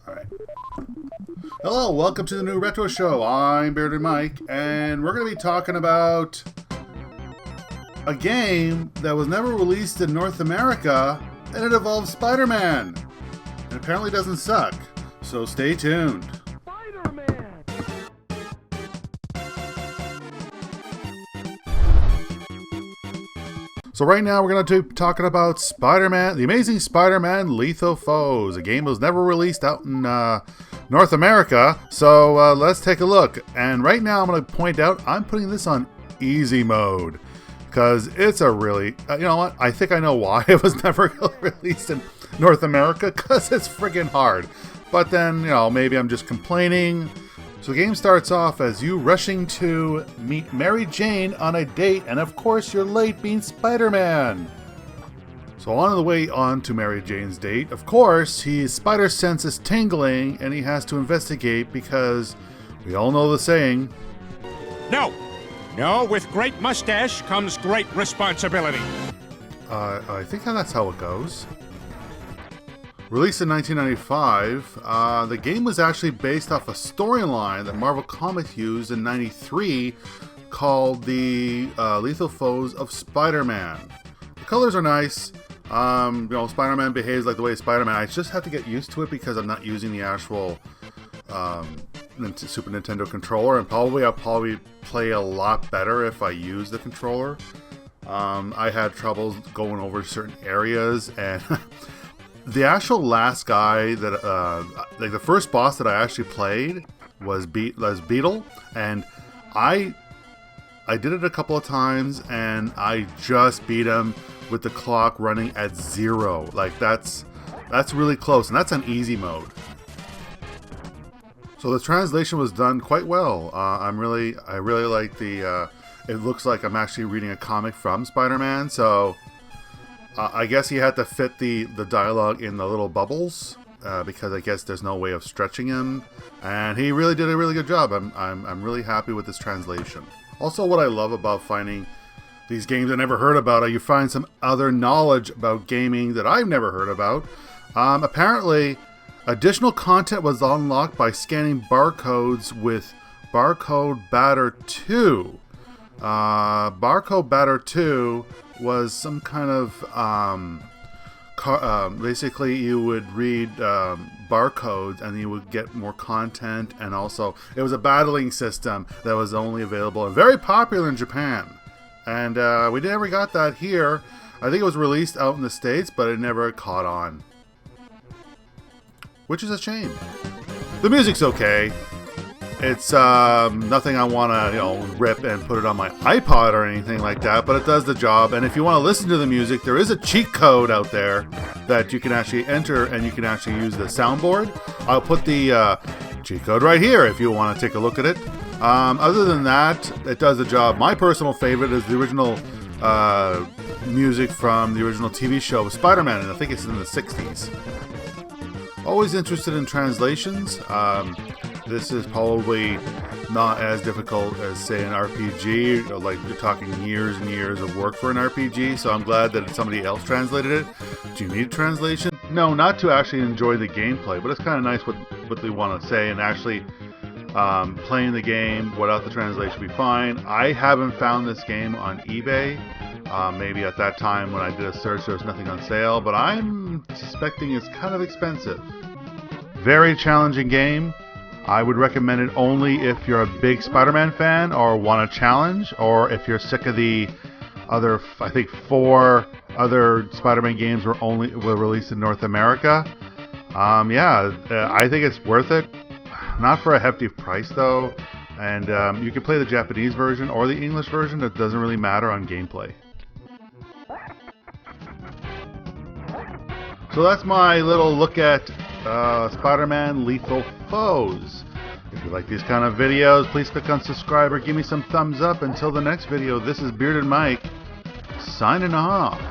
Alright. Hello, welcome to the new Retro Show. I'm Bearded Mike, and we're going to be talking about a game that was never released in North America, and it involves Spider-Man. And apparently doesn't suck. So stay tuned. So right now we're going to be talking about Spider-Man, The Amazing Spider-Man Lethal Foes. A game that was never released out in North America. So let's take a look. And right now I'm going to point out I'm putting this on easy mode. Because it's a really, you know what, I think I know why it was never released in North America. Because it's friggin' hard. But then, you know, maybe I'm just complaining. So the game starts off as you rushing to meet Mary Jane on a date, and of course you're late being Spider-Man. So on the way on to Mary Jane's date, of course, his spider sense is tingling, and he has to investigate because we all know the saying. No, with great mustache comes great responsibility. I think that's how it goes. Released in 1995, the game was actually based off a storyline that Marvel Comics used in 93 called the Lethal Foes of Spider-Man. The colors are nice. You know, Spider-Man behaves like the way Spider-Man. I just have to get used to it because I'm not using the actual Super Nintendo controller, and I'll probably play a lot better if I use the controller. I had troubles going over certain areas, and the actual last guy that, like the first boss that I actually played was Beetle, and I did it a couple of times, and I just beat him with the clock running at 0. Like that's really close, and that's on easy mode. So the translation was done quite well. I really like the. It looks like I'm actually reading a comic from Spider-Man, so. I guess he had to fit the dialogue in the little bubbles because I guess there's no way of stretching him, and he really did a really good job. I'm really happy with this translation. Also, what I love about finding these games I never heard about, you find some other knowledge about gaming that I've never heard about. Apparently, additional content was unlocked by scanning barcodes with Barcode Batter 2. Barcode Batter 2 was some kind of basically you would read barcodes and you would get more content, and also it was a battling system that was only available and very popular in Japan, and we never got that here. I think it was released out in the States, but it never caught on, which is a shame. The music's okay. It's nothing I want to, rip and put it on my iPod or anything like that, but it does the job. And if you want to listen to the music, there is a cheat code out there that you can actually enter, and you can actually use the soundboard. I'll put the cheat code right here if you want to take a look at it. Other than that, it does the job. My personal favorite is the original music from the original TV show of Spider-Man, and I think it's in the 60s. Always interested in translations. This is probably not as difficult as, say, an RPG. Like, you're talking years and years of work for an RPG, so I'm glad that somebody else translated it. Do you need translation? No, not to actually enjoy the gameplay, but it's kind of nice what they want to say, and actually playing the game without the translation would be fine. I haven't found this game on eBay. Maybe at that time when I did a search there was nothing on sale, but I'm suspecting it's kind of expensive. Very challenging game. I would recommend it only if you're a big Spider-Man fan or want a challenge, or if you're sick of the other, I think 4 other Spider-Man games were released in North America. I think it's worth it. Not for a hefty price though, and you can play the Japanese version or the English version. It doesn't really matter on gameplay. So that's my little look at Spider-Man Lethal Foes. If you like these kind of videos, please click on subscribe or give me some thumbs up. Until the next video, this is Bearded Mike, signing off.